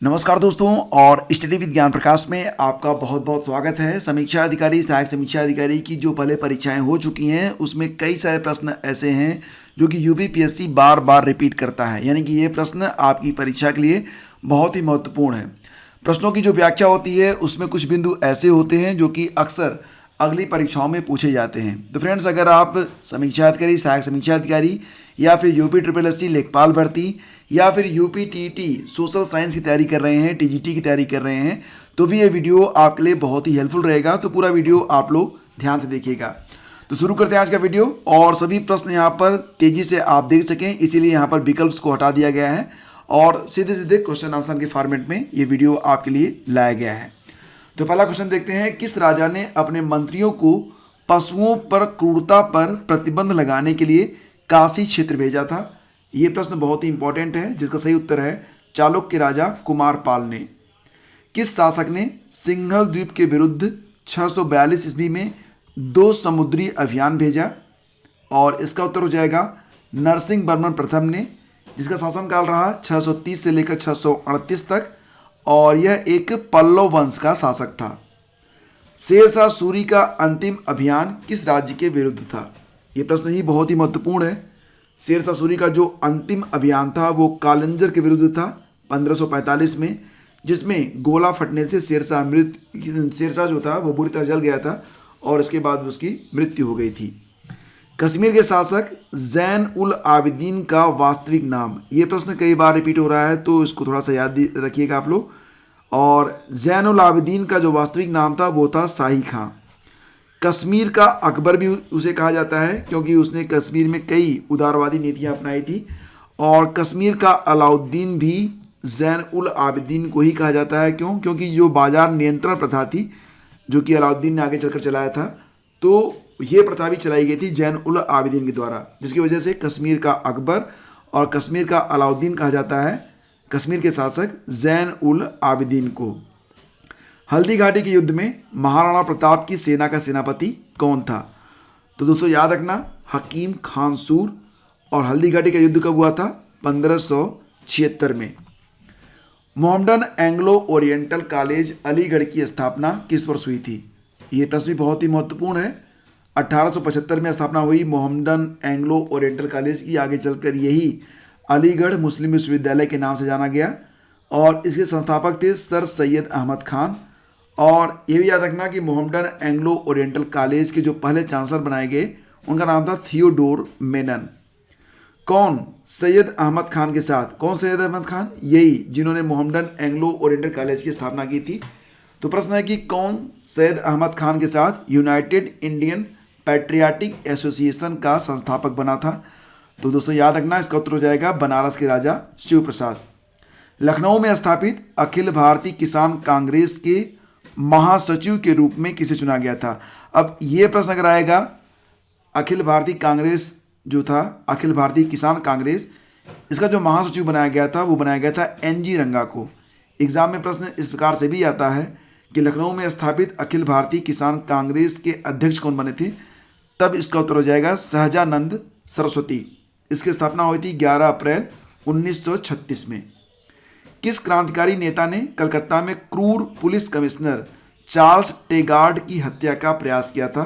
नमस्कार दोस्तों और स्टडी विद ज्ञान प्रकाश में आपका बहुत बहुत स्वागत है। समीक्षा अधिकारी, सहायक समीक्षा अधिकारी की जो पहले परीक्षाएं हो चुकी हैं उसमें कई सारे प्रश्न ऐसे हैं जो कि यूपीपीएससी बार बार रिपीट करता है, यानी कि ये प्रश्न आपकी परीक्षा के लिए बहुत ही महत्वपूर्ण है। प्रश्नों की जो व्याख्या होती है उसमें कुछ बिंदु ऐसे होते हैं जो कि अक्सर अगली परीक्षाओं में पूछे जाते हैं। तो फ्रेंड्स, अगर आप समीक्षा अधिकारी, सहायक समीक्षा अधिकारी या फिर यूपी लेखपाल भर्ती या फिर यूपी टीटी सोशल साइंस की तैयारी कर रहे हैं, टीजीटी की तैयारी कर रहे हैं, तो भी ये वीडियो आपके लिए बहुत ही हेल्पफुल रहेगा। तो पूरा वीडियो आप लोग ध्यान से देखिएगा। तो शुरू करते हैं आज का वीडियो। और सभी प्रश्न यहाँ पर तेजी से आप देख सकें इसीलिए यहाँ पर विकल्प को हटा दिया गया है और सीधे सीधे क्वेश्चन आंसर के फॉर्मेट में ये वीडियो आपके लिए लाया गया है। तो पहला क्वेश्चन देखते हैं, किस राजा ने अपने मंत्रियों को पशुओं पर क्रूरता पर प्रतिबंध लगाने के लिए काशी क्षेत्र भेजा था? ये प्रश्न बहुत ही इंपॉर्टेंट है जिसका सही उत्तर है चालुक्य राजा कुमारपाल ने। किस शासक ने सिंघल द्वीप के विरुद्ध 642 ईस्वी में 2 समुद्री अभियान भेजा? और इसका उत्तर हो जाएगा नरसिंह वर्मन प्रथम ने, जिसका शासनकाल रहा 630 से लेकर 638 तक और यह एक पल्लव वंश का शासक था। शेरशाह सूरी का अंतिम अभियान किस राज्य के विरुद्ध था? ये प्रश्न ही बहुत ही महत्वपूर्ण है। शेरशाह सूरी का जो अंतिम अभियान था वो कालंजर के विरुद्ध था 1545 में, जिसमें गोला फटने से शेरशाह जो था वो बुरी तरह जल गया था और इसके बाद उसकी मृत्यु हो गई थी। कश्मीर के शासक जैन उल आबिदीन का वास्तविक नाम? ये प्रश्न कई बार रिपीट हो रहा है तो इसको थोड़ा सा याद रखिएगा आप लोग। और जैन उल आबिदीन का जो वास्तविक नाम था वो था शाही खां। कश्मीर का अकबर भी उसे कहा जाता है क्योंकि उसने कश्मीर में कई उदारवादी नीतियां अपनाई थी। और कश्मीर का अलाउद्दीन भी जैन उल आबिदीन को ही कहा जाता है। क्यों? क्योंकि जो बाजार नियंत्रण प्रथा थी जो कि अलाउद्दीन ने आगे चलकर चलाया था, तो ये प्रथा भी चलाई गई थी जैन उल आबिदीन के द्वारा, जिसकी वजह से कश्मीर का अकबर और कश्मीर का अलाउद्दीन कहा जाता है कश्मीर के शासक जैन उल आबिदीन को। हल्दी घाटी के युद्ध में महाराणा प्रताप की सेना का सेनापति कौन था? तो दोस्तों याद रखना, हकीम खान सूर। और हल्दी घाटी का युद्ध कब हुआ था? 1576 में। Mohammedan Anglo oriental college Aligarh की स्थापना किस वर्ष हुई थी? ये प्रश्न भी बहुत ही महत्वपूर्ण है। 1875 में स्थापना हुई मोहम्मडन एंग्लो ओरिएंटल कॉलेज की। आगे चलकर यही अलीगढ़ मुस्लिम विश्वविद्यालय के नाम से जाना गया और इसके संस्थापक थे सर सैयद अहमद खान। और ये भी याद रखना कि मोहम्मडन एंग्लो ओरिएंटल कॉलेज के जो पहले चांसलर बनाए गए उनका नाम था थियोडोर मेनन। कौन सैयद अहमद खान के साथ? कौन सैयद अहमद खान? यही जिन्होंने मोहम्मडन एंग्लो ओरिएंटल कॉलेज की स्थापना की थी। तो प्रश्न है कि कौन सैयद अहमद खान के साथ यूनाइटेड इंडियन पैट्रियाटिक एसोसिएशन का संस्थापक बना था? तो दोस्तों याद रखना, इसका उत्तर हो जाएगा बनारस के राजा शिव प्रसाद। लखनऊ में स्थापित अखिल भारतीय किसान कांग्रेस के महासचिव के रूप में किसे चुना गया था? अब ये प्रश्न अगर आएगा, अखिल भारतीय कांग्रेस जो था, अखिल भारतीय किसान कांग्रेस, इसका जो महासचिव बनाया गया था वो बनाया गया था एनजी रंगा को। एग्जाम में प्रश्न इस प्रकार से भी आता है कि लखनऊ में स्थापित अखिल भारतीय किसान कांग्रेस के अध्यक्ष कौन बने थे? तब इसका उत्तर हो जाएगा सहजानंद सरस्वती। इसकी स्थापना हुई थी 11 अप्रैल 1936 में। किस क्रांतिकारी नेता ने कलकत्ता में क्रूर पुलिस कमिश्नर चार्ल्स टेगार्ड की हत्या का प्रयास किया था?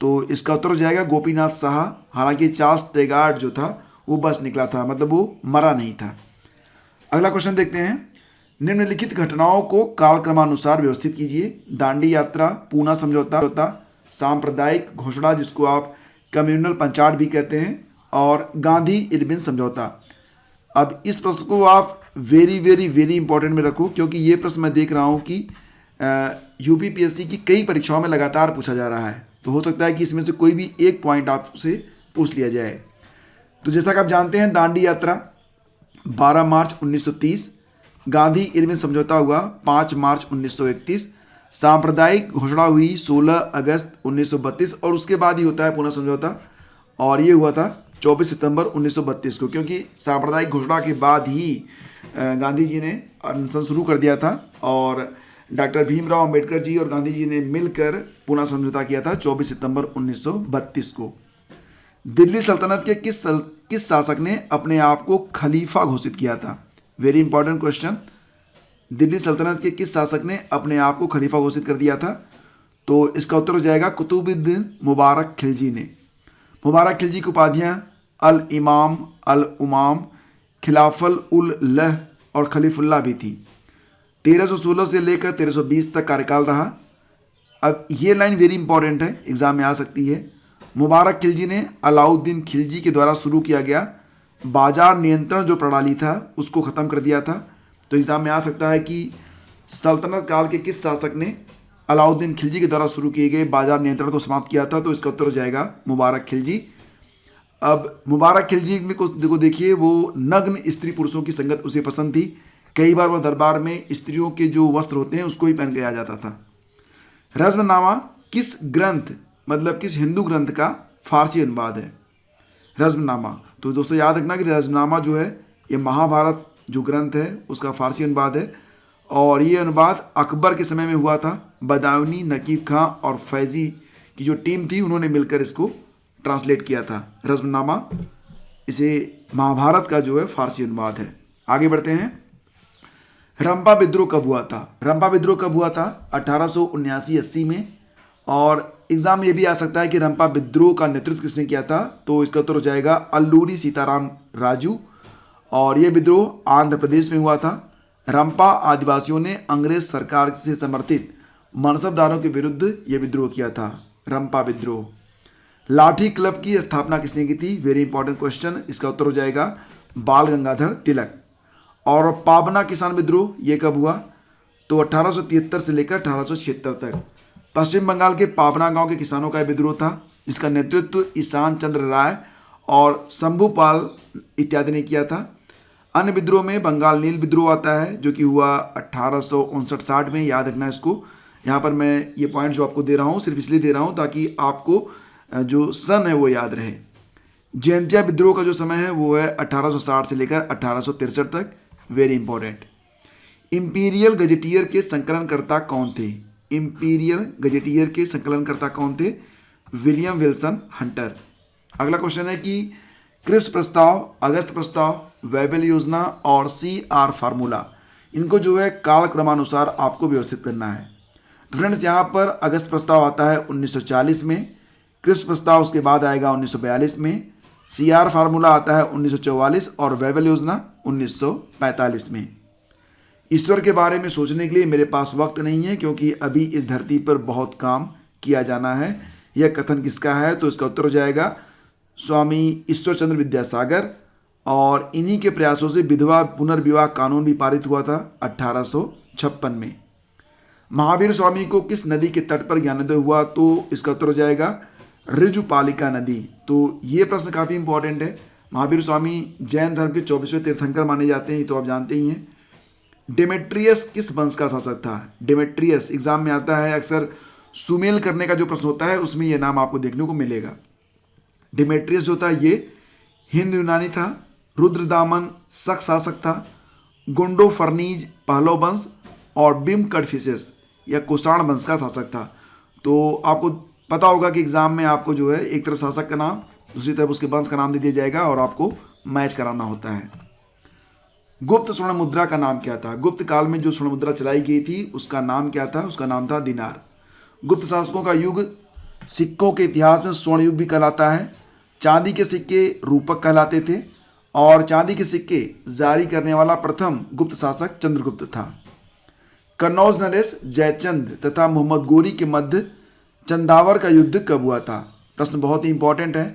तो इसका उत्तर हो जाएगा गोपीनाथ साहा। हालांकि चार्ल्स टेगार्ड जो था वो बच निकला था, मतलब वो मरा नहीं था। अगला क्वेश्चन देखते हैं, निम्नलिखित घटनाओं को कालक्रमानुसार व्यवस्थित कीजिए। दांडी यात्रा, पूना समझौता, सांप्रदायिक घोषणा जिसको आप कम्युनल पंचाट भी कहते हैं, और गांधी इरविन समझौता। अब इस प्रश्न को आप वेरी वेरी वेरी इंपॉर्टेंट में रखो क्योंकि ये प्रश्न मैं देख रहा हूँ कि यूपीपीएससी की कई परीक्षाओं में लगातार पूछा जा रहा है। तो हो सकता है कि इसमें से कोई भी एक पॉइंट आपसे पूछ लिया जाए। तो जैसा कि आप जानते हैं, दांडी यात्रा 12 मार्च 1930, गांधी इरविन समझौता हुआ 5 मार्च 1931, सांप्रदायिक घोषणा हुई 16 अगस्त 1932 और उसके बाद ही होता है पूना समझौता, और ये हुआ था 24 सितंबर 1932 को, क्योंकि सांप्रदायिक घोषणा के बाद ही गांधी जी ने अनशन शुरू कर दिया था और डॉक्टर भीमराव अंबेडकर जी और गांधी जी ने मिलकर पूना समझौता किया था 24 सितंबर 1932 को। दिल्ली सल्तनत के किस शासक ने अपने आप को खलीफा घोषित किया था? Very important question. दिल्ली सल्तनत के किस शासक ने अपने आप को खलीफा घोषित कर दिया था? तो इसका उत्तर हो जाएगा कुतुबुद्दीन मुबारक खिलजी ने। मुबारक खिलजी की उपाधियाँ अल इमाम, अल उमाम, खिलाफल उल लह और खलीफुल्लाह भी थी। 1316 से लेकर 1320 तक कार्यकाल रहा। अब ये लाइन वेरी इंपॉर्टेंट है, एग्जाम में आ सकती है। मुबारक खिलजी ने अलाउद्दीन खिलजी के द्वारा शुरू किया गया बाजार नियंत्रण जो प्रणाली था उसको ख़त्म कर दिया था। तो एग्जाम में आ सकता है कि सल्तनत काल के किस शासक ने अलाउद्दीन खिलजी के द्वारा शुरू किए गए बाजार नियंत्रण को समाप्त किया था? तो इसका उत्तर हो जाएगा मुबारक खिलजी। अब मुबारक खिलजी में कुछ देखिए, वो नग्न स्त्री पुरुषों की संगत उसे पसंद थी। कई बार वह दरबार में स्त्रियों के जो वस्त्र होते हैं उसको ही पहन के आ जाता था। रज़्मनामा किस ग्रंथ, मतलब किस हिंदू ग्रंथ का फारसी अनुवाद है? रज़्मनामा, तो दोस्तों याद रखना कि रज़्मनामा जो है ये महाभारत जो ग्रंथ है उसका फारसी अनुवाद है, और ये अनुवाद अकबर के समय में हुआ था। बदायूनी, नकीब खां और फैज़ी की जो टीम थी उन्होंने मिलकर इसको ट्रांसलेट किया था। रज़्मनामा इसे महाभारत का जो है फारसी अनुवाद है। आगे बढ़ते हैं। रंपा विद्रोह कब हुआ था? रंपा विद्रोह कब हुआ था? 1879-80 में। और एग्जाम में ये भी आ सकता है कि रंपा विद्रोह का नेतृत्व किसने किया था? तो इसका उत्तर हो जाएगा अल्लूरी सीताराम राजू, और ये विद्रोह आंध्र प्रदेश में हुआ था। रंपा आदिवासियों ने अंग्रेज सरकार से समर्थित मनसबदारों के विरुद्ध ये विद्रोह किया था, रंपा विद्रोह। लाठी क्लब की स्थापना किसने की थी? Very important question. इसका उत्तर हो जाएगा बाल गंगाधर तिलक। और पाबना किसान विद्रोह ये कब हुआ? तो 1873 से लेकर 1876 तक पश्चिम बंगाल के पाबना गांव के किसानों का विद्रोह था, जिसका नेतृत्व ईशान चंद्र राय और शंभूपाल इत्यादि ने किया था। अन्य विद्रोह में बंगाल नील विद्रोह आता है जो कि हुआ 1859-60 में। याद रखना इसको। यहाँ पर मैं ये पॉइंट जो आपको दे रहा हूँ सिर्फ इसलिए दे रहा हूँ ताकि आपको जो सन है वो याद रहे। जयंतिया विद्रोह का जो समय है वो है 1860 से लेकर 1863 तक। Very important. इंपीरियल गजेटियर के संकलनकर्ता कौन थे? इंपीरियल गजेटियर के संकलनकर्ता कौन थे? William Wilson Hunter. अगला क्वेश्चन है कि क्रिप्स प्रस्ताव, अगस्त प्रस्ताव, वेबल योजना और CR फार्मूला, इनको जो है कालक्रमानुसार आपको व्यवस्थित करना है। तो फ्रेंड्स यहाँ पर अगस्त प्रस्ताव आता है 1940 में, क्रिप्स प्रस्ताव उसके बाद आएगा 1942 में, CR फार्मूला आता है 1944 और वेबल योजना 1945 में। ईश्वर के बारे में सोचने के लिए मेरे पास वक्त नहीं है क्योंकि अभी इस धरती पर बहुत काम किया जाना है। यह कथन किसका है? तो इसका उत्तर हो जाएगा स्वामी ईश्वरचंद्र विद्यासागर, और इन्हीं के प्रयासों से विधवा पुनर्विवाह कानून भी पारित हुआ था 1856 में। महावीर स्वामी को किस नदी के तट पर ज्ञानोदय हुआ? तो इसका उत्तर हो जाएगा ऋजुपालिका नदी। तो ये प्रश्न काफ़ी इंपॉर्टेंट है। महावीर स्वामी जैन धर्म के 24वें तीर्थंकर माने जाते हैं, तो आप जानते ही हैं। डेमेट्रियस किस वंश का शासक था? डेमेट्रियस एग्जाम में आता है, अक्सर सुमेल करने का जो प्रश्न होता है उसमें यह नाम आपको देखने को मिलेगा। डेमेट्रियस जो था ये हिंद यूनानी था, रुद्रदामन शक शासक था, गुंडो फर्नीज पहलव वंश और बिम कड़फिसेस या कुषाण वंश का शासक था। तो आपको पता होगा कि एग्जाम में आपको जो है एक तरफ शासक का नाम, दूसरी तरफ उसके वंश का नाम दे दिया जाएगा और आपको मैच कराना होता है। गुप्त स्वर्ण मुद्रा का नाम क्या था? गुप्त काल में जो स्वर्ण मुद्रा चलाई गई थी उसका नाम क्या था? उसका नाम था दिनार। गुप्त शासकों का युग सिक्कों के इतिहास में स्वर्ण युग भी कहलाता है। चांदी के सिक्के रूपक कहलाते थे, और चांदी के सिक्के जारी करने वाला प्रथम गुप्त शासक चंद्रगुप्त था। कन्नौज नरेश जयचंद तथा मोहम्मद गोरी के मध्य चंदावर का युद्ध कब हुआ था? प्रश्न बहुत ही इंपॉर्टेंट है।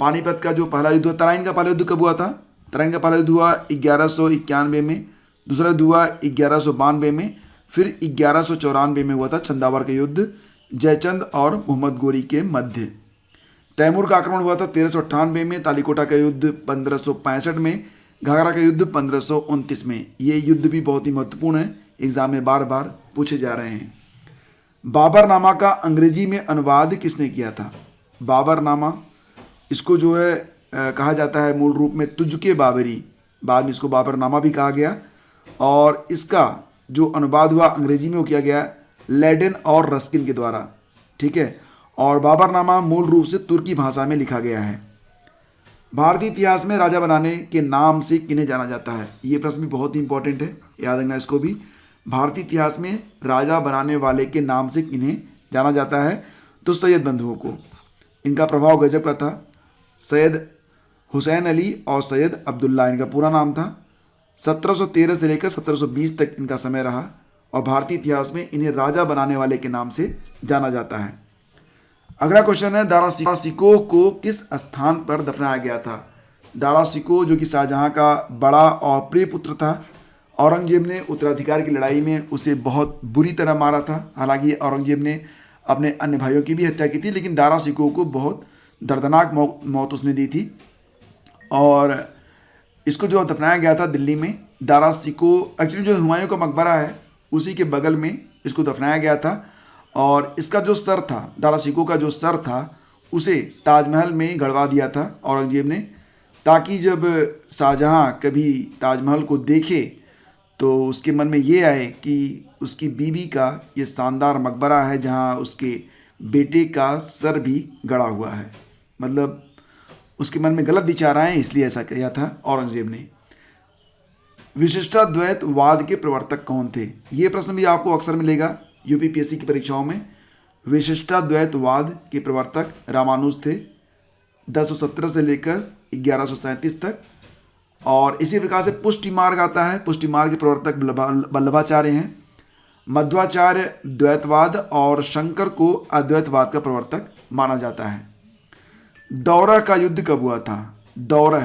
पानीपत का जो पहला युद्ध हुआ, तराइन का पहला युद्ध कब हुआ था? तराइन का पहला युद्ध हुआ 1191 में, दूसरा युद्ध हुआ 1192 में, फिर 1194 में हुआ था चंदावर का युद्ध जयचंद और मोहम्मद गोरी के मध्य। तैमूर का आक्रमण हुआ था 1398 में, तालीकोटा का युद्ध 1565 में, घाघरा का युद्ध 1529 में। ये युद्ध भी बहुत ही महत्वपूर्ण है, एग्जाम में बार बार पूछे जा रहे हैं। बाबरनामा का अंग्रेजी में अनुवाद किसने किया था? बाबरनामा, इसको जो है कहा जाता है मूल रूप में तुझके बाबरी, बाद में इसको बाबरनामा भी कहा गया, और इसका जो अनुवाद हुआ अंग्रेजी में वो किया गया लेडेन और रस्किन के द्वारा, ठीक है। और बाबरनामा मूल रूप से तुर्की भाषा में लिखा गया है। भारतीय इतिहास में राजा बनाने के नाम से किन्हें जाना जाता है? ये प्रश्न भी बहुत ही इंपॉर्टेंट है, याद रखना इसको भी। भारतीय इतिहास में राजा बनाने वाले के नाम से किन्हें जाना जाता है? तो सैयद बंधुओं को। इनका प्रभाव गजब का था। सैयद हुसैन अली और सैयद अब्दुल्ला इनका पूरा नाम था। 1713 से लेकर 1720 तक इनका समय रहा और भारतीय इतिहास में इन्हें राजा बनाने वाले के नाम से जाना जाता है। अगला क्वेश्चन है, दारा शिकोह को किस स्थान पर दफनाया गया था? दारा शिकोह जो कि शाहजहां का बड़ा और प्रिय पुत्र था, औरंगजेब ने उत्तराधिकार की लड़ाई में उसे बहुत बुरी तरह मारा था। हालांकि औरंगजेब ने अपने अन्य भाइयों की भी हत्या की थी, लेकिन दारा शिकोह को बहुत दर्दनाक मौत उसने दी थी। और इसको जो दफनाया गया था दिल्ली में, दारा शिकोह एक्चुअली जो हुमायूं का मकबरा है उसी के बगल में इसको दफनाया गया था। और इसका जो सर था, दारा शिकोह का जो सर था, उसे ताजमहल में गड़वा दिया था औरंगजेब ने, ताकि जब शाहजहां कभी ताजमहल को देखे तो उसके मन में ये आए कि उसकी बीवी का ये शानदार मकबरा है जहां उसके बेटे का सर भी गड़ा हुआ है। मतलब उसके मन में गलत विचार आए, इसलिए ऐसा किया था औरंगजेब ने। विशिष्टाद्वैतवाद के प्रवर्तक कौन थे? ये प्रश्न भी आपको अक्सर मिलेगा यूपीपीएससी की परीक्षाओं में। विशिष्टाद्वैतवाद के प्रवर्तक रामानुज थे 1017 से लेकर 1137 तक। और इसी प्रकार से पुष्टि मार्ग आता है, पुष्टि मार्ग के प्रवर्तक वल्लभाचार्य हैं। मध्वाचार्य द्वैतवाद और शंकर को अद्वैतवाद का प्रवर्तक माना जाता है। दौरा का युद्ध कब हुआ था? दौरा,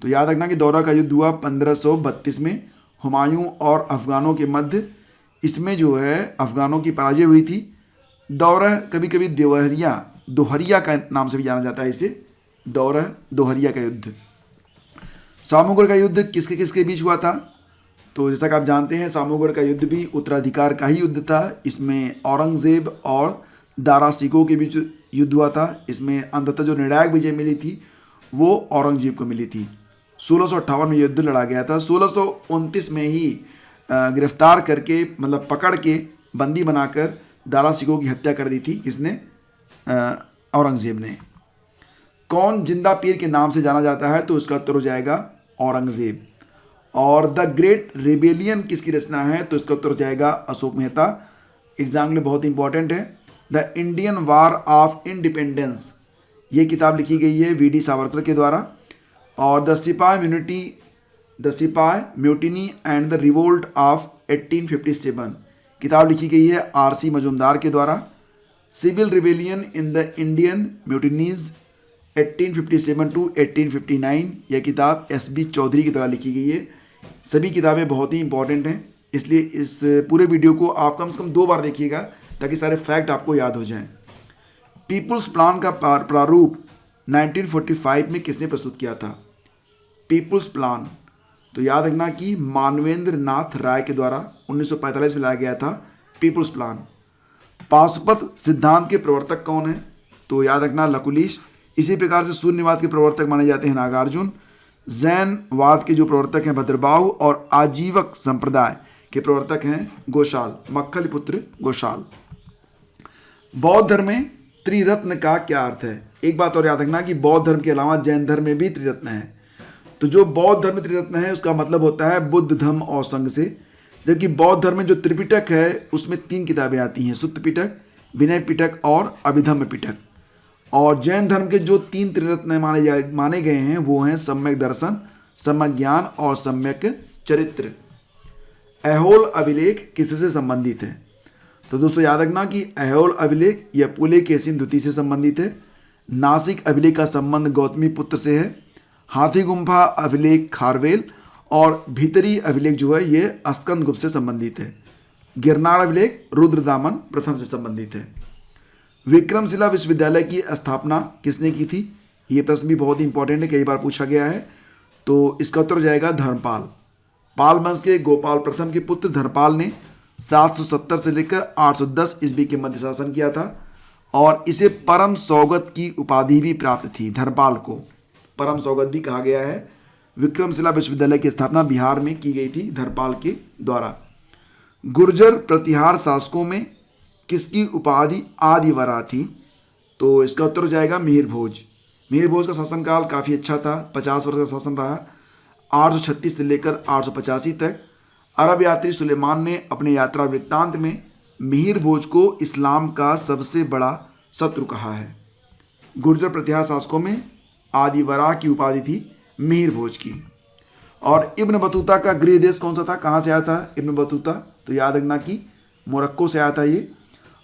तो याद रखना कि दौरा का युद्ध हुआ 1532 में हुमायूं और अफगानों के मध्य। इसमें जो है अफगानों की पराजय हुई थी। दौरा कभी कभी दोहरिया का नाम से भी जाना जाता है इसे, दौरा दोहरिया का युद्ध। सामूगढ़ का युद्ध किसके किसके बीच हुआ था? तो जैसा कि आप जानते हैं सामूगढ़ का युद्ध भी उत्तराधिकार का ही युद्ध था। इसमें औरंगजेब और दारा शिकोह के बीच युद्ध हुआ था। इसमें अंततः जो निर्णायक विजय मिली थी वो औरंगजेब को मिली थी। 1658 में युद्ध लड़ा गया था। 1629 में ही गिरफ्तार करके, मतलब पकड़ के बंदी बनाकर दारा शिकोह की हत्या कर दी थी। किसने? औरंगजेब ने। कौन जिंदा पीर के नाम से जाना जाता है? तो इसका उत्तर हो जाएगा औरंगजेब। और द ग्रेट रिबेलियन किसकी रचना है? तो इसका उत्तर हो जाएगा अशोक मेहता। एग्जाम के लिए बहुत इंपॉर्टेंट है। The Indian war of independence, ये किताब लिखी गई है वीडी सावरकर के द्वारा। और the sipahi mutiny and the revolt of 1857, किताब लिखी गई है आरसी मजूमदार के द्वारा। Civil rebellion in the Indian mutinies 1857 to 1859, यह किताब एसबी चौधरी की द्वारा लिखी गई है। सभी किताबें बहुत ही इंपॉर्टेंट हैं, इसलिए इस पूरे वीडियो को आप कम से कम 2 बार देखिएगा ताकि सारे फैक्ट आपको याद हो जाएं। पीपुल्स प्लान का प्रारूप 1945 में किसने प्रस्तुत किया था? पीपुल्स प्लान, तो याद रखना कि मानवेंद्र नाथ राय के द्वारा 1945 में लाया गया था पीपुल्स प्लान। पाशुपत सिद्धांत के प्रवर्तक कौन है? तो याद रखना लकुलिश। इसी प्रकार से शून्यवाद के प्रवर्तक माने जाते हैं नागार्जुन। जैनवाद के जो प्रवर्तक हैं भद्रबाहु। और आजीवक संप्रदाय के प्रवर्तक हैं गोशाल, मक्खलीपुत्र गोशाल। बौद्ध धर्म में त्रिरत्न का क्या अर्थ है? एक बात और याद रखना कि बौद्ध धर्म के अलावा जैन धर्म में भी त्रिरत्न है। तो जो बौद्ध धर्म में त्रिरत्न है उसका मतलब होता है बुद्ध, धम्म और संघ से। जबकि बौद्ध धर्म में जो त्रिपिटक है उसमें 3 किताबें आती हैं, सुत्त पिटक, विनय पिटक और अभिधम्म पिटक। और जैन धर्म के जो 3 त्रिरत्न माने गए हैं वो हैं सम्यक दर्शन, सम्यक ज्ञान और सम्यक चरित्र। ऐहोल अभिलेख किससे संबंधित है? तो दोस्तों याद रखना कि ऐहोल अभिलेख यह पुलकेशिन द्वितीय से संबंधित है। नासिक अभिलेख का संबंध गौतमी पुत्र से है। हाथी गुम्फा अभिलेख खारवेल और भीतरी अभिलेख जो है ये स्कंदगुप्त से संबंधित है। गिरनार अभिलेख रुद्रदामन प्रथम से संबंधित है। विक्रमशिला विश्वविद्यालय की स्थापना किसने की थी? ये प्रश्न भी बहुत ही इंपॉर्टेंट है, कई बार पूछा गया है। तो इसका उत्तर हो जाएगा धर्मपाल। पाल वंश के गोपाल प्रथम के पुत्र धर्मपाल ने 770 से लेकर 810 ईस्वी के मध्य शासन किया था और इसे परम सौगत की उपाधि भी प्राप्त थी। धर्मपाल को परम सौगत भी कहा गया है। विक्रमशिला विश्वविद्यालय की स्थापना बिहार में की गई थी धर्मपाल के द्वारा। गुर्जर प्रतिहार शासकों में किसकी उपाधि आदिवरा थी? तो इसका उत्तर हो जाएगा मिहिर भोज। मिहिर भोज का शासनकाल काफ़ी अच्छा था, 50 वर्ष का शासन रहा, 836 से लेकर 885 तक। अरब यात्री सुलेमान ने अपने यात्रा वृत्तांत में मिहिर भोज को इस्लाम का सबसे बड़ा शत्रु कहा है। गुर्जर प्रतिहार शासकों में आदि वराह की उपाधि थी मिहिर भोज की। और इब्न बतूता का गृह देश कौन सा था, कहाँ से आया था इब्न बतूता, तो याद रखना कि मोरक्को से आया था ये।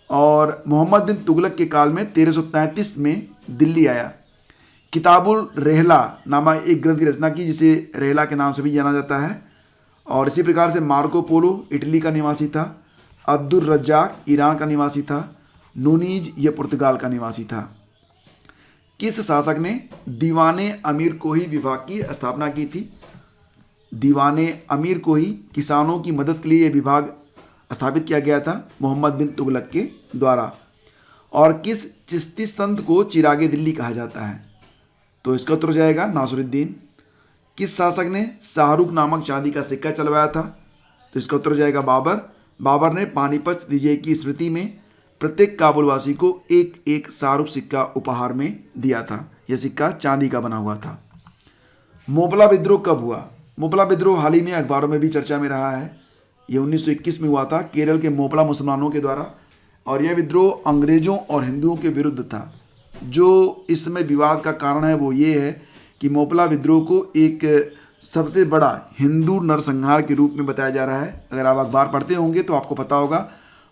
और मोहम्मद बिन तुगलक के काल में 1333 में दिल्ली आया। किताबुल रहला नामा एक ग्रंथ की रचना की जिसे रहला के नाम से भी जाना जाता है। और इसी प्रकार से मार्को पोलो इटली का निवासी था। अब्दुल रज्जाक ईरान का निवासी था। नूनीज ये पुर्तगाल का निवासी था। किस शासक ने दीवाने अमीर कोही विभाग की स्थापना की थी? दीवाने अमीर कोही किसानों की मदद के लिए यह विभाग स्थापित किया गया था मोहम्मद बिन तुगलक के द्वारा। और किस चिश्ती संत को चिरागे दिल्ली कहा जाता है? तो इसका उत्तर हो जाएगा नासिरुद्दीन। किस शासक ने शाहरुख नामक चांदी का सिक्का चलवाया था? तो इसका उत्तर हो जाएगा बाबर। बाबर ने पानीपत विजय की स्मृति में प्रत्येक काबुलवासी को एक एक शाहरुख सिक्का उपहार में दिया था। यह सिक्का चांदी का बना हुआ था। मोपला विद्रोह कब हुआ? मोपला विद्रोह हाल ही में अखबारों में भी चर्चा में रहा है। यह 1921 में हुआ था केरल के मोपला मुसलमानों के द्वारा। और यह विद्रोह अंग्रेजों और हिंदुओं के विरुद्ध था। जो इस समय विवाद का कारण है वो ये है कि मोपला विद्रोह को एक सबसे बड़ा हिंदू नरसंहार के रूप में बताया जा रहा है। अगर आप अखबार पढ़ते होंगे तो आपको पता होगा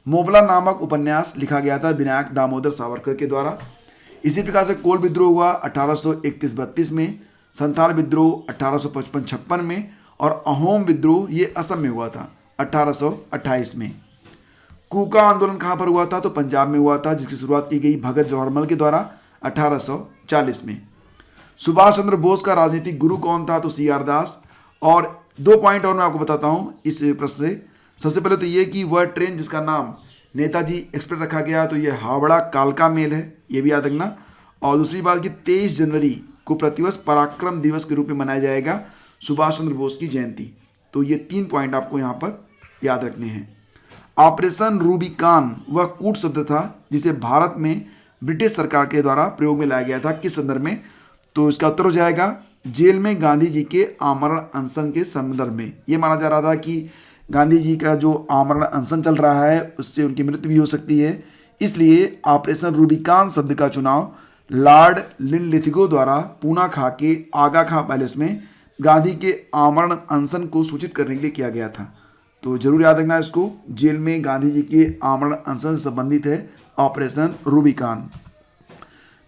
मोपला नामक उपन्यास लिखा गया था विनायक दामोदर सावरकर के द्वारा। इसी प्रकार से कोल विद्रोह हुआ 1831-32 में, संथाल विद्रोह 1855-56 में और अहोम विद्रोह ये असम में हुआ था 1828 में। कूका आंदोलन कहाँ पर हुआ था? तो पंजाब में हुआ था, जिसकी शुरुआत की गई भगत जवाहरमल के द्वारा 1840 में। सुभाष चंद्र बोस का राजनीतिक गुरु कौन था? तो CR दास। और 2 पॉइंट और मैं आपको बताता हूँ इस प्रश्न से। सबसे पहले तो ये कि वह ट्रेन जिसका नाम नेताजी एक्सप्रेस रखा गया तो ये हावड़ा कालका मेल है, ये भी याद रखना। और दूसरी बात कि 23 जनवरी को प्रतिवर्ष पराक्रम दिवस के रूप में मनाया जाएगा सुभाष चंद्र बोस की जयंती। तो ये 3 पॉइंट आपको यहाँ पर याद रखने हैं। ऑपरेशन रूबिकान वह कूट शब्द था जिसे भारत में ब्रिटिश सरकार के द्वारा प्रयोग में लाया गया था, किस संदर्भ में? तो इसका उत्तर हो जाएगा जेल में गांधी जी के आमरण अनशन के संदर्भ में। ये माना जा रहा था कि गांधी जी का जो आमरण अनशन चल रहा है उससे उनकी मृत्यु भी हो सकती है, इसलिए ऑपरेशन रूबिकान शब्द का चुनाव लॉर्ड लिनलिथिगो द्वारा पूना खा के आगा खां पैलेस में गांधी के आमरण अनशन को सूचित करने के लिए किया गया था। तो जरूर याद रखना इसको, जेल में गांधी जी के आमरण अनशन से संबंधित है ऑपरेशन रूबिकान।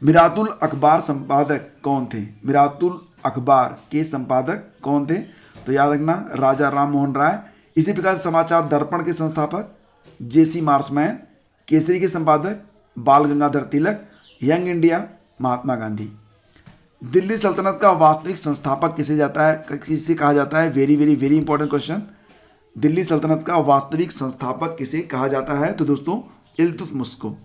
मिरातुल अखबार संपादक कौन थे? मिरातुल अखबार के संपादक कौन थे? तो याद रखना राजा राम मोहन राय। इसी प्रकार समाचार दर्पण के संस्थापक JC मार्समैन। केसरी के संपादक बाल गंगाधर तिलक। Young India Mahatma Gandhi. दिल्ली सल्तनत का वास्तविक संस्थापक किसे कहा जाता है? Very very very important question. Delhi सल्तनत का वास्तविक संस्थापक किसे कहा जाता है? तो दोस्तों इल्तुतमिश को।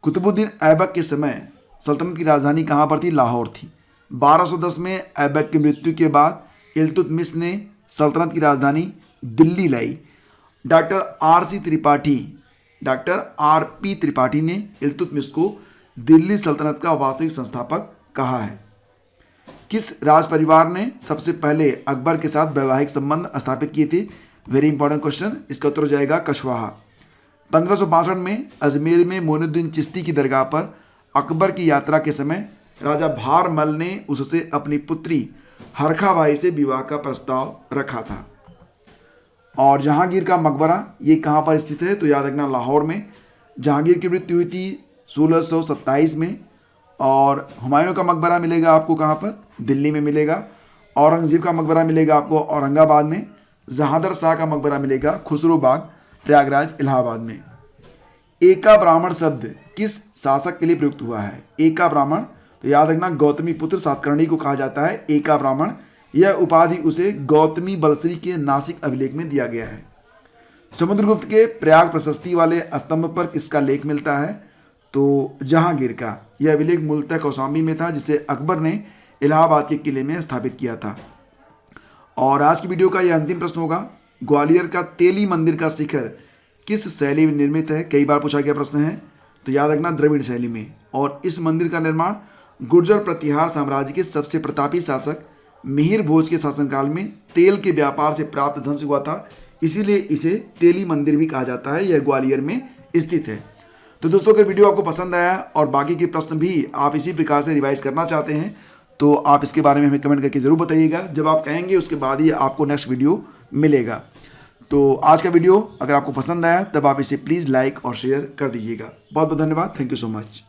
कुतुबुद्दीन ऐबक के समय सल्तनत की राजधानी कहाँ पर थी? लाहौर थी। 1210 में ऐबक की मृत्यु के बाद इल्तुतमिश ने सल्तनत की राजधानी दिल्ली लाई। डॉक्टर RP त्रिपाठी ने इल्तुतमिश को दिल्ली सल्तनत का वास्तविक संस्थापक कहा है। किस राज परिवार ने सबसे पहले अकबर के साथ वैवाहिक संबंध स्थापित किए थे? वेरी इंपॉर्टेंट क्वेश्चन, इसका उत्तर हो जाएगा कछवाहा। 1562 में अजमेर में मोइनुद्दीन चिश्ती की दरगाह पर अकबर की यात्रा के समय राजा भारमल ने उससे अपनी पुत्री हरखाबाई से विवाह का प्रस्ताव रखा था। और जहांगीर का मकबरा ये कहाँ पर स्थित है? तो याद रखना लाहौर में। जहांगीर की मृत्यु हुई थी 1627 में। और हुमायूं का मकबरा मिलेगा आपको कहाँ पर? दिल्ली में मिलेगा। औरंगजेब का मकबरा मिलेगा आपको औरंगाबाद में। जहांदर शाह का मकबरा मिलेगा खुसरो बाग प्रयागराज इलाहाबाद में। एका ब्राह्मण शब्द किस शासक के लिए प्रयुक्त हुआ है? एका ब्राह्मण, तो याद रखना गौतमी पुत्र सातकर्णी को कहा जाता है एका ब्राह्मण। यह उपाधि उसे गौतमी बलश्री के नासिक अभिलेख में दिया गया है। समुद्रगुप्त के प्रयाग प्रशस्ति वाले स्तंभ पर किसका लेख मिलता है? तो जहांगीर का। यह अभिलेख मूलतः कौशाम्बी में था जिसे अकबर ने इलाहाबाद के किले में स्थापित किया था। और आज की वीडियो का यह अंतिम प्रश्न होगा, ग्वालियर का तेली मंदिर का शिखर किस शैली में निर्मित है? कई बार पूछा गया प्रश्न है, तो याद रखना द्रविड़ शैली में। और इस मंदिर का निर्माण गुर्जर प्रतिहार साम्राज्य के सबसे प्रतापी शासक मिहिर भोज के शासनकाल में तेल के व्यापार से प्राप्त धन से हुआ था। इसीलिए इसे तेली मंदिर भी कहा जाता है। यह ग्वालियर में स्थित है। तो दोस्तों, अगर वीडियो आपको पसंद आया और बाकी के प्रश्न भी आप इसी प्रकार से रिवाइज करना चाहते हैं तो आप इसके बारे में हमें कमेंट करके ज़रूर बताइएगा। जब आप कहेंगे उसके बाद ही आपको नेक्स्ट वीडियो मिलेगा। तो आज का वीडियो अगर आपको पसंद आया तब आप इसे प्लीज़ लाइक और शेयर कर दीजिएगा। बहुत बहुत धन्यवाद। Thank you so much.